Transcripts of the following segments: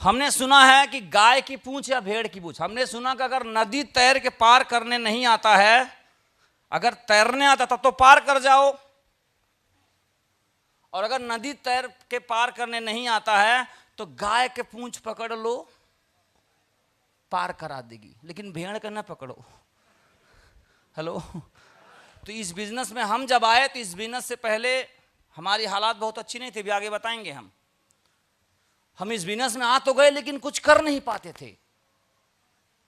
हमने सुना है कि गाय की पूंछ या भेड़ की पूंछ, हमने सुना कि अगर नदी तैर के पार करने नहीं आता है, अगर तैरने आता तब तो पार कर जाओ, और अगर नदी तैर के पार करने नहीं आता है तो गाय के पूंछ पकड़ लो, पार करा देगी, लेकिन भेड़ का ना पकड़ो। हेलो। तो इस बिजनेस में हम जब आए तो इस बिजनेस से पहले हमारी हालात बहुत अच्छी नहीं थी, भी आगे बताएंगे हम इस बिजनेस में आ तो गए लेकिन कुछ कर नहीं पाते थे।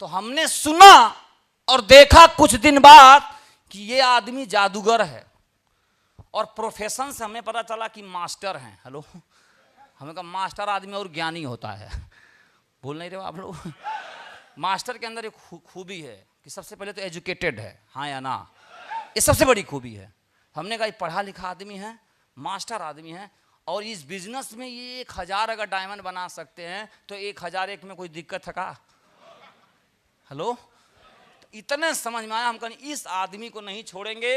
तो हमने सुना और देखा कुछ दिन बाद कि ये आदमी जादूगर है, और प्रोफेशन से हमें पता चला कि मास्टर हैं। हेलो। हमें कहा मास्टर आदमी और ज्ञानी होता है। बोल नहीं रहे हो आप लोग? मास्टर के अंदर एक खूबी है कि सबसे पहले तो एजुकेटेड है, हाँ या ना, ये सबसे बड़ी खूबी है। हमने कहा ये पढ़ा लिखा आदमी है, मास्टर आदमी है, और इस बिजनेस में ये 1000 अगर डायमंड बना सकते हैं तो 1001 में कोई दिक्कत है का? हेलो। तो इतने समझ में आया, हम कहीं इस आदमी को नहीं छोड़ेंगे।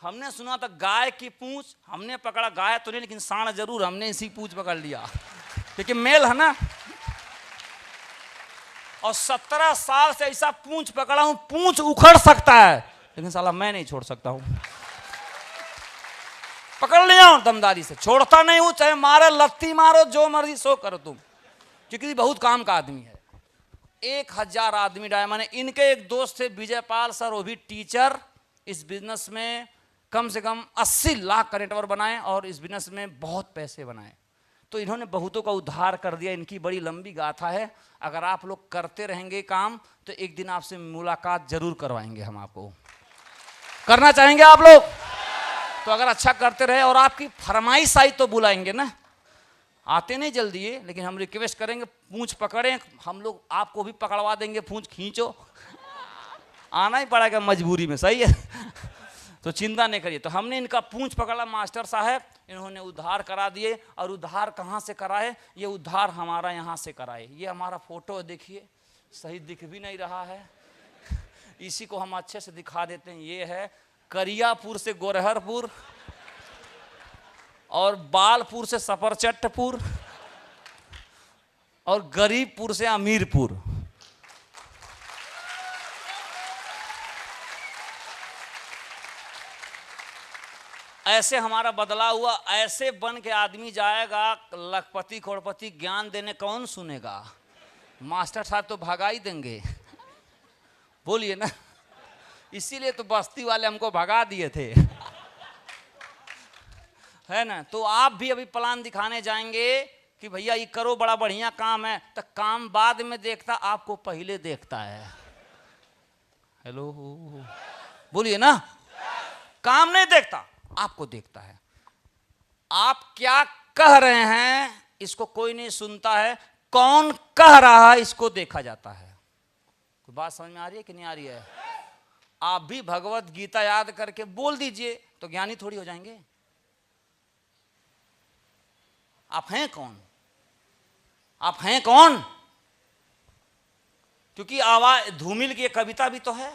हमने सुना था गाय की पूंछ, हमने पकड़ा गाय तो नहीं लेकिन सांड जरूर, हमने इसी पूंछ पकड़ लिया क्योंकि मेल है ना। और 17 साल से ऐसा पूंछ पकड़ा हूं, पूंछ उखड़ सकता है लेकिन साला मैं नहीं छोड़ सकता हूं। पकड़ लिया हूं दमदारी से, छोड़ता नहीं हूं, चाहे मारे लत्ती मारो, जो मर्जी सो करो तुम, क्योंकि बहुत काम का आदमी है। 1000 आदमी डायमंड है। इनके एक दोस्त थे विजयपाल सर, वो भी टीचर, इस बिजनेस में कम से कम 80 लाख का नेटवर्क बनाए और इस बिजनेस में बहुत पैसे बनाए। तो इन्होंने बहुतों का उद्धार कर दिया। इनकी बड़ी लंबी गाथा है। अगर आप लोग करते रहेंगे काम तो एक दिन आपसे मुलाकात जरूर करवाएंगे हम आपको। करना चाहेंगे आप लोग? तो अगर अच्छा करते रहे और आपकी फरमाइश आई तो बुलाएंगे ना। आते नहीं जल्दी है, लेकिन हम रिक्वेस्ट करेंगे पूंछ पकड़ें, हम लोग आपको भी पकड़वा देंगे, पूंछ खींचो। आना ही पड़ेगा मजबूरी में, सही है। तो चिंता नहीं करिए। तो हमने इनका पूंछ पकड़ा मास्टर साहब, इन्होंने उद्धार करा दिए। और उद्धार कहाँ से कराए? ये उद्धार हमारा यहाँ से कराए। ये हमारा फोटो देखिए, सही दिख भी नहीं रहा है, इसी को हम अच्छे से दिखा देते हैं। ये है करियापुर से गोरहरपुर, और बालपुर से सफरचट्टपुर, और गरीबपुर से अमीरपुर। ऐसे हमारा बदला हुआ, ऐसे बन के आदमी जाएगा लखपति करोड़पति, ज्ञान देने कौन सुनेगा? मास्टर साहब तो भगा ही देंगे, बोलिए ना। इसीलिए तो बस्ती वाले हमको भगा दिए थे, है ना। तो आप भी अभी प्लान दिखाने जाएंगे कि भैया ये करो, बड़ा बढ़िया काम है। तो काम बाद में देखता, आपको पहले देखता है। हेलो, बोलिए ना। काम नहीं देखता, आपको देखता है। आप क्या कह रहे हैं इसको कोई नहीं सुनता है, कौन कह रहा है इसको देखा जाता है। कोई बात समझ में आ रही है कि नहीं आ रही है? आप भी भगवत गीता याद करके बोल दीजिए तो ज्ञानी थोड़ी हो जाएंगे। आप हैं कौन? आप हैं कौन? क्योंकि आवाज, धूमिल की एक कविता भी तो है,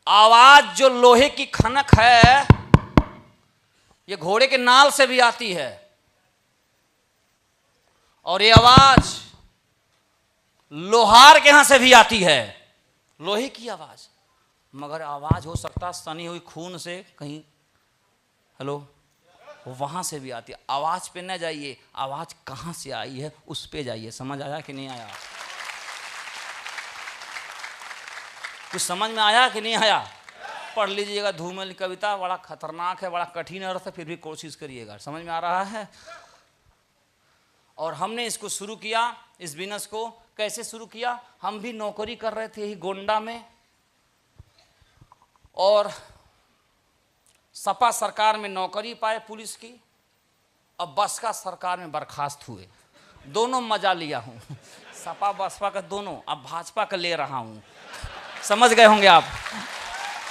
आवाज जो लोहे की खनक है ये घोड़े के नाल से भी आती है, और ये आवाज लोहार के यहां से भी आती है, लोहे की आवाज। मगर आवाज हो सकता सनी हुई खून से कहीं, हेलो, वहां से भी आती है। आवाज पे न जाइए, आवाज कहां से आई है उस पे जाइए। समझ आया कि नहीं आया? कुछ समझ में आया कि नहीं आया? पढ़ लीजिएगा धूमिल कविता, बड़ा खतरनाक है, बड़ा कठिन अर्थ है, फिर भी कोशिश करिएगा। समझ में आ रहा है? और हमने इसको शुरू किया, इस बिजनेस को कैसे शुरू किया? हम भी नौकरी कर रहे थे यही गोंडा में, और सपा सरकार में नौकरी पाए पुलिस की, और बसपा सरकार में बर्खास्त हुए। दोनों मजा लिया हूं, सपा बसपा का दोनों। अब भाजपा का ले रहा हूं। समझ गए होंगे आप,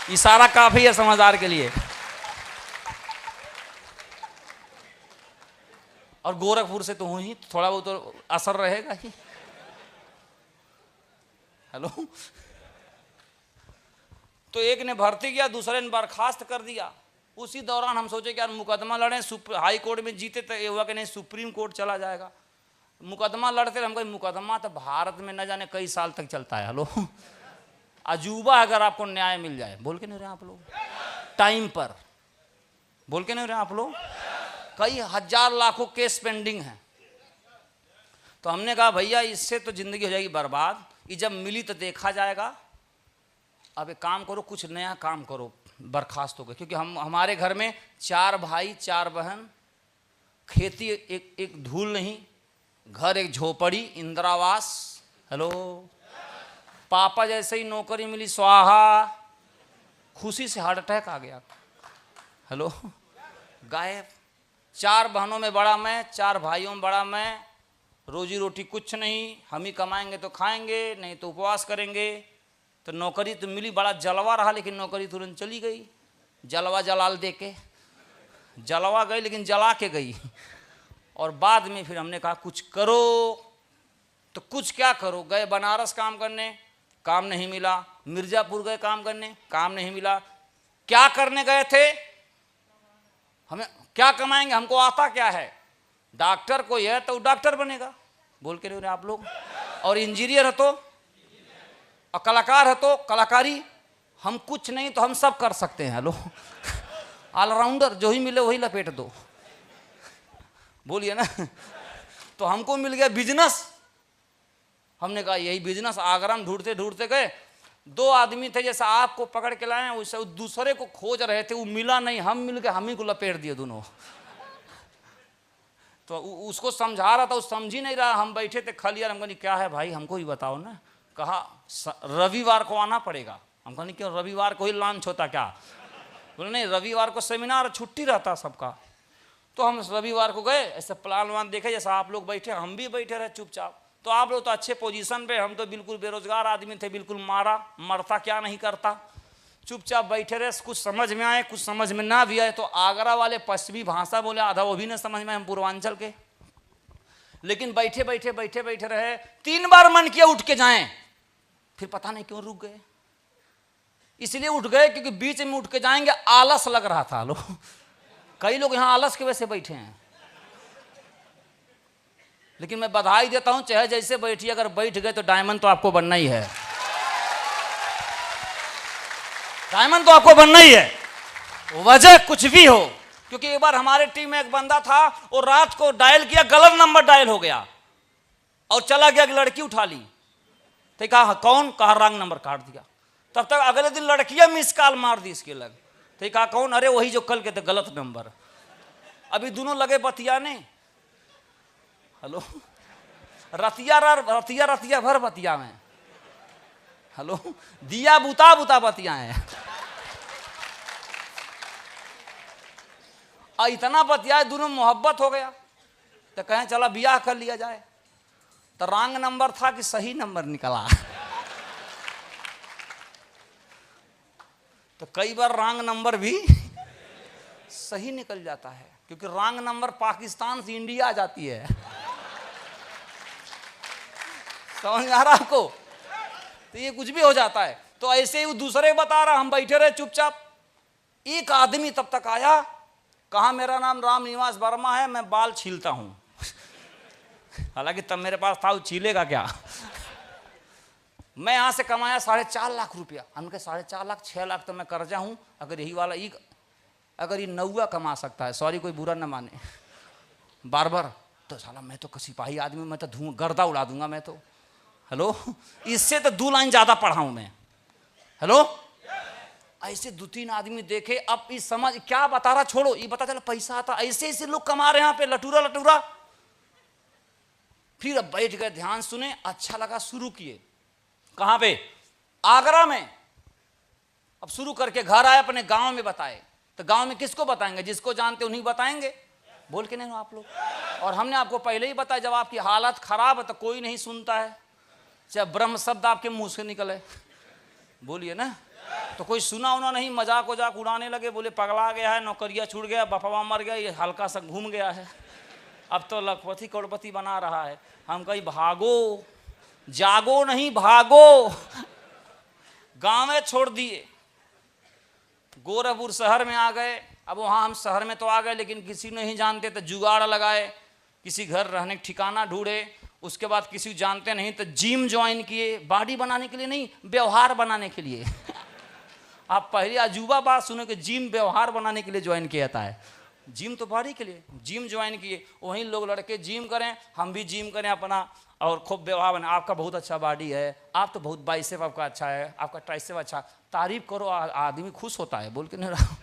इशारा काफी है समझदार के लिए। और गोरखपुर से तो हूं ही, थोड़ा बहुत तो असर रहेगा ही। हेलो। तो एक ने भर्ती किया, दूसरे ने बर्खास्त कर दिया। उसी दौरान हम सोचे कि यार मुकदमा लड़ें, हाई कोर्ट में जीते तो ये हुआ कि नहीं सुप्रीम कोर्ट चला जाएगा। मुकदमा लड़ते रहे। हम कहे मुकदमा तो भारत में न जाने कई साल तक चलता है। हेलो, अजूबा अगर आपको न्याय मिल जाए। बोल के नहीं रहे आप लोग? टाइम पर बोल के नहीं रहे आप लोग? कई हजार लाखों केस पेंडिंग हैं। तो हमने कहा भैया इससे तो जिंदगी हो जाएगी बर्बाद, ये जब मिली तो देखा जाएगा। अब एक काम करो, कुछ नया काम करो। बर्खास्त हो गए, क्योंकि हमारे घर में 4 भाई 4 बहन, खेती एक धूल नहीं, घर एक झोपड़ी, इंदिरावास। हेलो, पापा जैसे ही नौकरी मिली स्वाहा, खुशी से हार्ट अटैक आ गया। हेलो, गायब। 4 बहनों में बड़ा मैं, 4 भाइयों में बड़ा मैं। रोजी रोटी कुछ नहीं, हम ही कमाएंगे तो खाएंगे, नहीं तो उपवास करेंगे। तो नौकरी तो मिली, बड़ा जलवा रहा, लेकिन नौकरी तुरंत चली गई। जलवा जलाल दे के जलवा गई, लेकिन जला के गई। और बाद में फिर हमने कहा कुछ करो। तो कुछ क्या करो, गए बनारस काम करने, काम नहीं मिला। मिर्जापुर गए काम करने, काम नहीं मिला। क्या करने गए थे? हमें क्या कमाएंगे, हमको आता क्या है? डॉक्टर को यह तो डॉक्टर बनेगा। बोल के नहीं रहे आप लोग? और इंजीनियर है तो, और कलाकार है तो कलाकारी। हम कुछ नहीं तो हम सब कर सकते हैं। हेलो, ऑलराउंडर, जो ही मिले वही लपेट दो। बोलिए ना। तो हमको मिल गया बिजनेस। हमने कहा यही बिजनेस। आगरा में ढूंढते ढूंढते गए, 2 आदमी थे जैसा आपको पकड़ के लाए, वैसे दूसरे को खोज रहे थे, वो मिला नहीं। हम मिल के हम ही को लपेट दिए दोनों। तो उसको समझा रहा था, वो समझ ही नहीं रहा। हम बैठे थे खलियार, हम कहा क्या है भाई, हमको ही बताओ ना। कहा रविवार को आना पड़ेगा। हम कहा क्यों, रविवार को ही लॉन्च होता क्या? बोले नहीं, रविवार को सेमिनार छुट्टी रहता सबका। तो हम रविवार को गए, ऐसे प्लान वान देखे जैसा आप लोग बैठे, हम भी बैठे रहे चुपचाप। तो आप लोग तो अच्छे पोजीशन पे, हम तो बिल्कुल बेरोजगार आदमी थे, बिल्कुल मरता क्या नहीं करता। चुपचाप बैठे रहे, कुछ समझ में आए, कुछ समझ में ना भी आए। तो आगरा वाले पश्चिमी भाषा बोले, आधा वो भी नहीं समझ में आए, हम पूर्वांचल के। लेकिन बैठे बैठे बैठे बैठे रहे, 3 बार मन किया उठ के जाएं, फिर पता नहीं क्यों रुक गए। इसलिए उठ गए क्योंकि बीच में उठ के जाएंगे आलस लग रहा था। लो, कई लोग यहां आलस के वजह से बैठे हैं। लेकिन मैं बधाई देता हूं, चाहे जैसे बैठिए, अगर बैठ गए तो डायमंड तो आपको बनना ही है। डायमंड तो आपको बनना ही है, वजह कुछ भी हो। क्योंकि एक बार हमारे टीम में एक बंदा था, और रात को डायल किया, गलत नंबर डायल हो गया और चला गया, लड़की उठा ली। तो कहा कौन? कहा रंग नंबर काट दिया। तब तक अगले दिन लड़कियां मिस कॉल मार दी इसके लग। तो कहा कौन? अरे वही जो कल के थे, गलत नंबर। अभी दोनों लगे बतियाने। हेलो, रतिया रतिया भर बतिया में। हेलो, दिया बुता बुता बतिया है। इतना बतिया, दोनों मोहब्बत हो गया। तो कहें चला बियाह कर लिया जाए। तो रॉन्ग नंबर था कि सही नंबर निकला। तो कई बार रॉन्ग नंबर भी सही निकल जाता है, क्योंकि रॉन्ग नंबर पाकिस्तान से इंडिया आ जाती है। समझ आ रहा आपको? तो ये कुछ भी हो जाता है। तो ऐसे ही दूसरे बता रहा, हम बैठे रहे चुपचाप। एक आदमी तब तक आया, कहा मेरा नाम राम निवास वर्मा है, मैं बाल छीलता हूं। हालांकि तब मेरे पास था, वो छीलेगा क्या। मैं यहां से कमाया 4.5 लाख रुपया। हमके 4.5 लाख 6 लाख तो मैं कर्जा हूं। अगर यही वाला अगर ये नौवा कमा सकता है, सॉरी कोई बुरा ना माने, बार तो साला मैं तो सिपाही आदमी, मैं तो गर्दा उड़ा दूंगा मैं तो। हेलो, इससे तो 2 लाइन ज्यादा पढ़ा हूं मैं। हेलो, ऐसे 2-3 आदमी देखे। अब इस समझ क्या बता रहा, छोड़ो, ये बता चला पैसा आता। ऐसे ऐसे लोग कमा रहे हैं यहाँ पे, लटूरा। फिर अब बैठ गए, ध्यान सुने, अच्छा लगा, शुरू किए। कहां पे? आगरा में। अब शुरू करके घर आए, अपने गांव में बताए। तो गांव में किसको बताएंगे? जिसको जानते उन्हीं बताएंगे। बोल के नहीं हो आप लोग? और हमने आपको पहले ही बताया, जब आपकी हालत खराब है तो कोई नहीं सुनता है, चाहे ब्रह्म शब्द आपके मुंह से निकले। बोलिए ना। तो कोई सुना उना नहीं, मजाक वजाक उड़ाने लगे, बोले पगला गया है, नौकरिया छूट गया, बपवा मर गया, ये हल्का सा घूम गया है, अब तो लखपति करोड़पति बना रहा है। हम कहीं भागो, जागो नहीं, भागो। गाँव में छोड़ दिए, गोरखपुर शहर में आ गए। अब वहाँ हम शहर में तो आ गए, लेकिन किसी नहीं जानते, तो जुगाड़ लगाए, किसी घर रहने ठिकाना ढूंढे। उसके बाद किसी को जानते नहीं तो जिम ज्वाइन किए, बॉडी बनाने के लिए नहीं, व्यवहार बनाने के लिए। आप पहली अजूबा बात सुनो कि जिम व्यवहार बनाने के लिए ज्वाइन किया जाता है। जिम तो बॉडी के लिए, जिम ज्वाइन किए, वहीं लोग लड़के जिम करें, हम भी जिम करें अपना, और खूब व्यवहार बने। आपका बहुत अच्छा बॉडी है, आप तो बहुत बाइसेप आपका अच्छा है, आपका ट्राइसेप अच्छा, तारीफ करो, आदमी खुश होता है, बोल के नहीं रहा,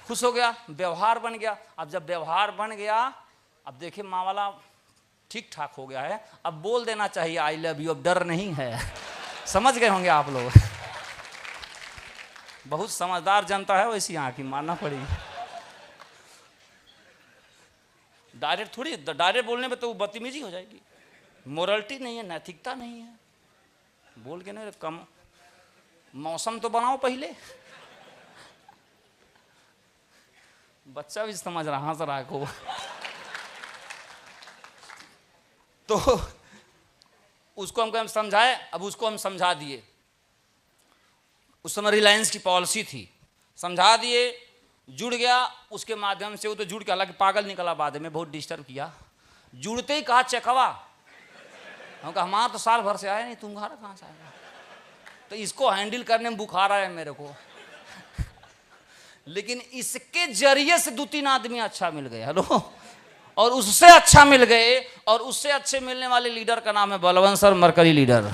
खुश हो गया, व्यवहार बन गया। अब जब व्यवहार बन गया, अब देखिए माँ वाला ठीक ठाक हो गया है, अब बोल देना चाहिए आई लव यू, अब डर नहीं है। समझ गए होंगे आप लोग। बहुत समझदार जनता है वैसी यहाँ की, मानना पड़ेगी। डायरेक्ट थोड़ी, डायरेक्ट बोलने में तो बदतमीजी हो जाएगी, मोरलिटी नहीं है, नैतिकता नहीं है, बोल के नहीं, कम मौसम तो बनाओ पहले। बच्चा भी समझ रहा, हंस रहा को। तो उसको हम समझाए, अब उसको हम समझा दिए। उस समय रिलायंस की पॉलिसी थी, समझा दिए, जुड़ गया उसके माध्यम से। वो तो जुड़ के, हालांकि पागल निकला, बाद में बहुत डिस्टर्ब किया। जुड़ते ही कहा चकवा, हम कहा हमारा तो साल भर से आया नहीं, तुम्हारा कहाँ से आएगा। तो इसको हैंडल करने में बुखार आया मेरे को। लेकिन इसके जरिए से 2-3 आदमी अच्छा मिल गए, हेलो, और उससे अच्छा मिल गए, और उससे अच्छे मिलने वाले लीडर का नाम है बलवंत सर, मरकरी लीडर।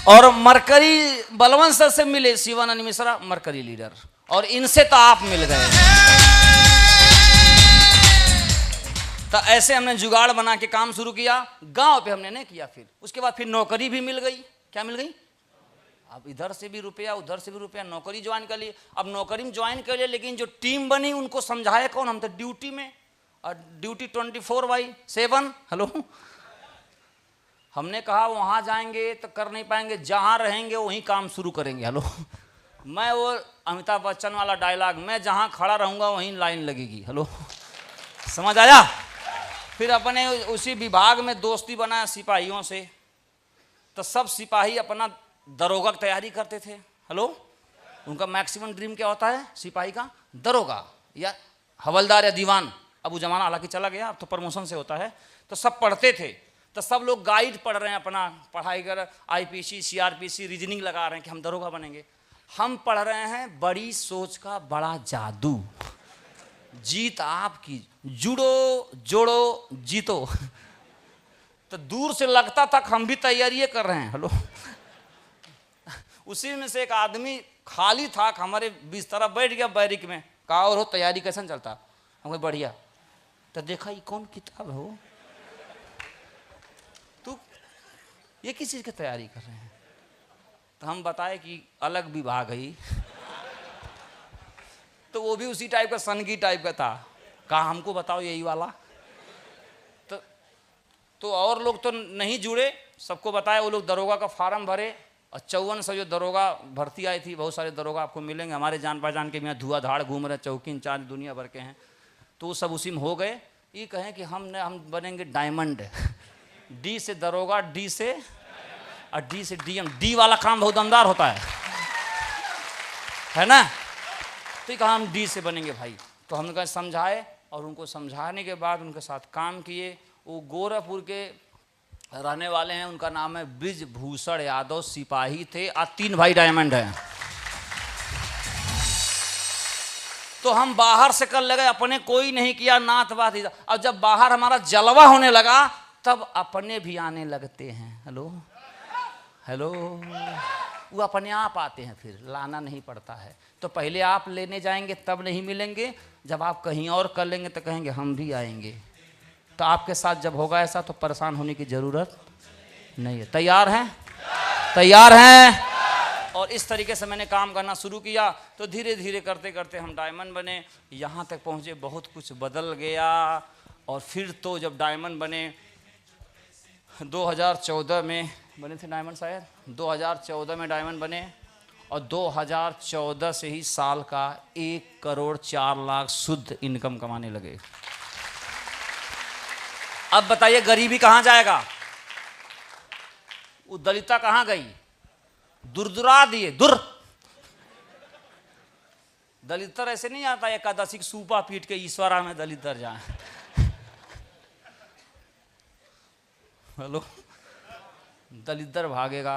और मरकरी बलवंत सर से मिले शिवानंद मिश्रा, मरकरी लीडर, और इनसे तो आप मिल गए। तो ऐसे हमने जुगाड़ बना के काम शुरू किया। गांव पे हमने नहीं किया, फिर उसके बाद फिर नौकरी भी मिल गई। क्या मिल गई? अब इधर से भी रुपया, उधर से भी रुपया, नौकरी ज्वाइन कर ली। अब नौकरी में ज्वाइन कर लिया, लेकिन जो टीम बनी उनको समझाए कौन? हम तो ड्यूटी में, और ड्यूटी 24/7। हेलो, हमने कहा वहाँ जाएंगे तो कर नहीं पाएंगे, जहाँ रहेंगे वहीं काम शुरू करेंगे। हेलो, मैं वो अमिताभ बच्चन वाला डायलॉग, मैं जहाँ खड़ा रहूँगा वहीं लाइन लगेगी। हेलो, समझ आया? फिर अपने उसी विभाग में दोस्ती बनाया सिपाहियों से, तो सब सिपाही अपना दरोगा की तैयारी करते थे। हेलो, उनका मैक्सिमम ड्रीम क्या होता है सिपाही का? दरोगा या हवलदार या दीवान। अब वो जमाना हालांकि चला गया, अब तो प्रमोशन से होता है। तो सब पढ़ते थे, तो सब लोग गाइड पढ़ रहे हैं, अपना पढ़ाई कर, IPC CRPC रीजनिंग लगा रहे हैं कि हम दरोगा बनेंगे। हम पढ़ रहे हैं बड़ी सोच का बड़ा जादू, जीत आपकी, जुड़ो जोड़ो जीतो। तो दूर से लगता था हम भी तैयारी कर रहे हैं। हेलो, उसी में से एक आदमी खाली था, हमारे बिस्तर बैठ गया बैरिक में, कहा और हो तैयारी कैसा चलता? हम बढ़िया। तो देखा ये कौन किताब हो, तू ये किस चीज़ की तैयारी कर रहे हैं? तो हम बताए कि अलग विभाग है। तो वो भी उसी टाइप का, सनगी टाइप का था। कहा हमको बताओ यही वाला। तो और लोग तो नहीं जुड़े, सबको बताया। वो लोग दरोगा का फार्म भरे, और 5400 जो दरोगा भर्ती आई थी, बहुत सारे दरोगा आपको मिलेंगे हमारे जान पहचान के, यहाँ धुआंधार घूम रहे, चौकी इंचार्ज दुनिया भर के हैं। तो वो सब उसी में हो गए। ये कहें कि हम बनेंगे डायमंड। D से दरोगा, D से, और D से DM। D वाला काम बहुत दमदार होता है ना? तो ये कहा हम D से बनेंगे भाई। तो हमने कहा समझाए, और उनको समझाने के बाद उनके साथ काम किए। वो गोरखपुर के रहने वाले हैं, उनका नाम है ब्रिजभूषण यादव, सिपाही थे, आज 3 भाई डायमंड हैं। तो हम बाहर से कर लगे, अपने कोई नहीं किया, नात बात। अब जब बाहर हमारा जलवा होने लगा, तब अपने भी आने लगते हैं। हेलो हेलो, वो अपने आप आते हैं, फिर लाना नहीं पड़ता है। तो पहले आप लेने जाएंगे तब नहीं मिलेंगे, जब आप कहीं और कर लेंगे तो कहेंगे हम भी आएंगे। तो आपके साथ जब होगा ऐसा, तो परेशान होने की ज़रूरत नहीं है। तैयार हैं? तैयार हैं? और इस तरीके से मैंने काम करना शुरू किया। तो धीरे धीरे करते करते हम डायमंड बने, यहाँ तक पहुँचे। बहुत कुछ बदल गया। और फिर तो जब डायमंड बने, 2014 में बने थे डायमंड, शायद 2014 में डायमंड बने, और 2014 से ही साल का 1 करोड़ 4 लाख शुद्ध इनकम कमाने लगे। अब बताइए गरीबी कहाँ जाएगा? वो दलिता कहाँ गई? दुरदुरा दिए, दलितर ऐसे नहीं आता एकादशी सूपा पीट के ईश्वरा में दलितर जाए। हेलो, दलितर भागेगा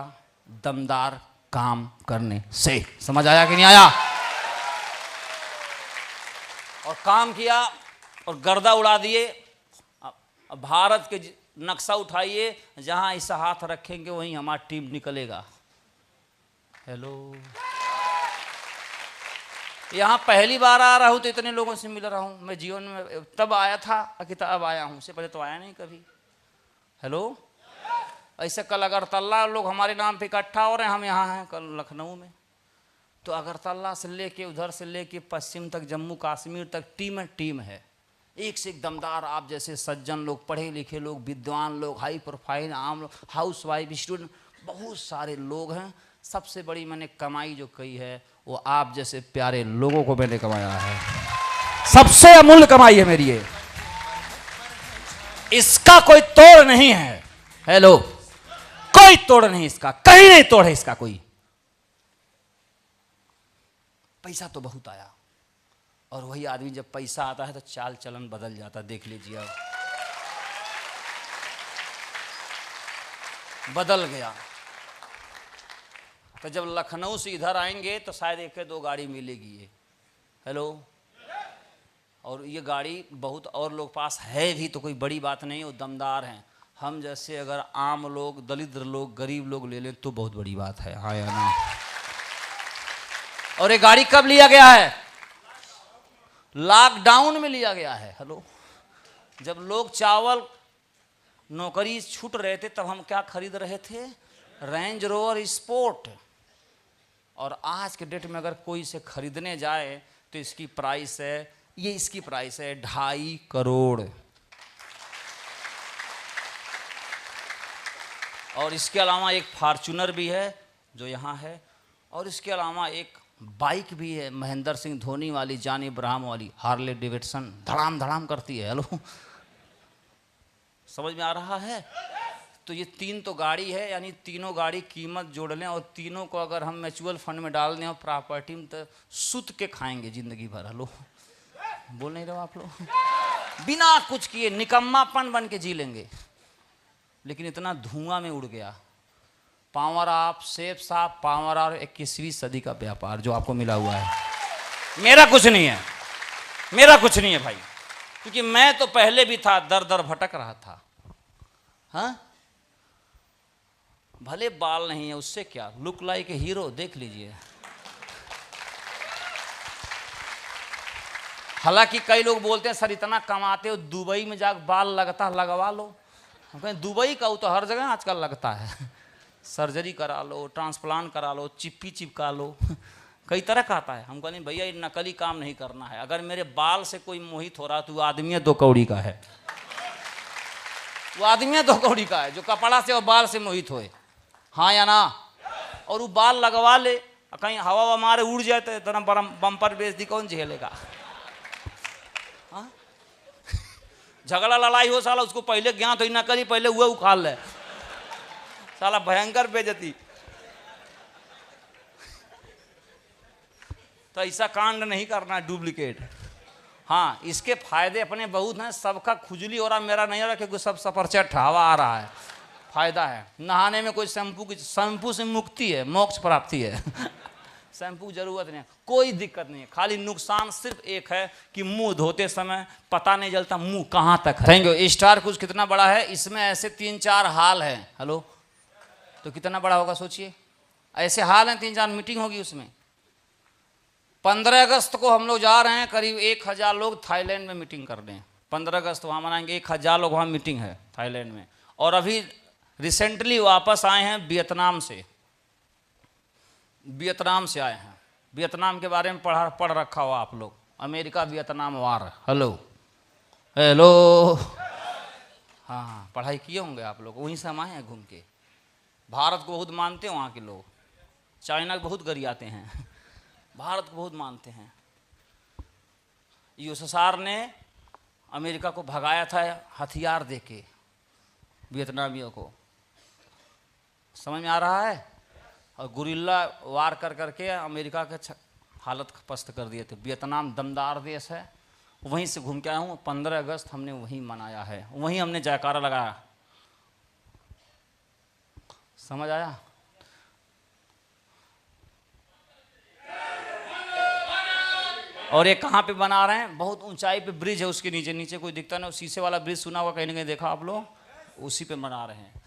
दमदार काम करने से। समझ आया कि नहीं आया? और काम किया और गर्दा उड़ा दिए। अब भारत के नक्शा उठाइए, जहां ऐसा हाथ रखेंगे वहीं हमारी टीम निकलेगा। हेलो, यहाँ पहली बार आ रहा हूँ तो इतने लोगों से मिल रहा हूँ। मैं जीवन में तब आया था कि तब आया हूँ, उससे पहले तो आया नहीं कभी। हेलो, ऐसे कल अगरतला लोग हमारे नाम पे इकट्ठा हो रहे हैं, हम यहाँ हैं कल लखनऊ में। तो अगरतला से लेके उधर से लेके पश्चिम तक, जम्मू कश्मीर तक टीम है। एक से एक दमदार आप जैसे सज्जन लोग, पढ़े लिखे लोग, विद्वान लोग, हाई प्रोफाइल आम लोग, हाउस वाइफ, स्टूडेंट, बहुत सारे लोग हैं। सबसे बड़ी मैंने कमाई जो कही है वो आप जैसे प्यारे लोगों को मैंने कमाया है। सबसे अमूल्य कमाई है मेरी ये, इसका कोई तोड़ नहीं है। हेलो, कोई तोड़ नहीं इसका, कहीं नहीं तोड़ है इसका कोई। पैसा तो बहुत आया, और वही आदमी जब पैसा आता है तो चाल चलन बदल जाता, देख लीजिए अब बदल गया। तो जब लखनऊ से इधर आएंगे तो शायद एक दो गाड़ी मिलेगी ये। हेलो, और ये गाड़ी बहुत और लोग पास है भी, तो कोई बड़ी बात नहीं, वो दमदार हैं। हम जैसे अगर आम लोग, दलित लोग, गरीब लोग ले लें तो बहुत बड़ी बात है, हाँ या ना? और ये गाड़ी कब लिया गया है? लॉकडाउन में लिया गया है। हेलो, जब लोग चावल नौकरी छूट रहे थे तब हम क्या खरीद रहे थे? Range rover sport. और आज के डेट में अगर कोई इसे खरीदने जाए तो इसकी प्राइस है, ये इसकी प्राइस है 2.5 करोड़। और इसके अलावा एक फॉर्च्यूनर भी है जो यहाँ है, और इसके अलावा एक बाइक भी है महेंद्र सिंह धोनी वाली, जॉन इब्राहिम वाली, हार्ले डेविडसन, धड़ाम धड़ाम करती है। हेलो, समझ में आ रहा है? तो ये 3 तो गाड़ी है, यानी तीनों गाड़ी कीमत जोड़ लें और तीनों को अगर हम म्यूचुअल फंड में डाल दें और प्रॉपर्टी में, तो सुत के खाएंगे जिंदगी भर। हेलो, बोल नहीं रहे आप लोग? बिना कुछ किए निकम्मापन बन के जी लेंगे। लेकिन इतना धुआं में उड़ गया। पावर ऑफ सेफ साहब, पावर ऑफ 21वीं सदी का व्यापार जो आपको मिला हुआ है। मेरा कुछ नहीं है, मेरा कुछ नहीं है भाई, क्योंकि मैं तो पहले भी था, दर दर भटक रहा था। हाँ, भले बाल नहीं है, उससे क्या, लुक लाइक ए हीरो, देख लीजिए। हालांकि कई लोग बोलते हैं सर इतना कमाते हो, दुबई में जाकर बाल लगता, लगवा लो। हम कहें दुबई का, वो तो हर जगह आजकल लगता है। सर्जरी करा लो, ट्रांसप्लांट करा लो, चिप्पी चिपका लो, कई तरह का आता है। हम कहते भैया ये नकली काम नहीं करना है। अगर मेरे बाल से कोई मोहित हो रहा तो वो आदमी 2 कौड़ी का है, वो आदमी 2 कौड़ी का है जो कपड़ा से और बाल से मोहित होए, हाँ या ना? और वो बाल लगवा ले, कहीं हवा मारे उड़ जाए तो इतना बड़ा बम्पर बेच दी, कौन झेलेगा? हाँ? झगड़ा लड़ाई हो साला, उसको पहले ज्ञान तो ना करी, पहले हुआ उखाड़ ले साला, भयंकर बेइज्जती। तो ऐसा कांड नहीं करना, डुप्लीकेट। हाँ, इसके फायदे अपने बहुत हैं। सबका खुजली हो रहा, मेरा नहीं हो रहा, क्योंकि सब सफरचट हवा आ रहा है। फायदा है, नहाने में कोई शैम्पू से मुक्ति है, मोक्ष प्राप्ति है। शैम्पू की जरूरत नहीं है, कोई दिक्कत नहीं है। खाली नुकसान सिर्फ एक है कि मुंह धोते समय पता नहीं चलता मुंह कहाँ तक है। Thank you. स्टार कुछ कितना बड़ा है, इसमें ऐसे 3-4 हाल हैं। हेलो, तो कितना बड़ा होगा सोचिए। ऐसे हाल हैं, 3-4 मीटिंग होगी उसमें। 15 अगस्त को हम लोग जा रहे हैं, करीब 1000 लोग थाईलैंड में मीटिंग कर रहे हैं। 15 अगस्त वहाँ मनाएंगे, 1000 लोग वहाँ मीटिंग है थाईलैंड में। और अभी रिसेंटली वापस आए हैं वियतनाम से, वियतनाम से आए हैं। वियतनाम के बारे में पढ़ रखा हो आप लोग, अमेरिका वियतनाम वार। हेलो हेलो, हाँ पढ़ाई किए होंगे आप लोग, वहीं से हम आए हैं घूम के। भारत को बहुत मानते हैं वहाँ के लोग, चाइना को बहुत गरियाते हैं, भारत को बहुत मानते हैं। यूएसएसआर ने अमेरिका को भगाया था हथियार देके वियतनामियों को, समझ में आ रहा है? और गुरिल्ला वार कर करके अमेरिका के हालत पस्त कर दिए थे। वियतनाम दमदार देश है, वहीं से घूम के आया हूँ। 15 अगस्त हमने वहीं मनाया है, वहीं हमने जयकारा लगाया। समझ आया? और ये कहाँ पे बना रहे हैं? बहुत ऊंचाई पे ब्रिज है, उसके नीचे नीचे कोई दिखता नहीं, शीशे वाला ब्रिज सुना होगा कहीं ना कहीं, देखा आप लोग, उसी पे बना रहे हैं।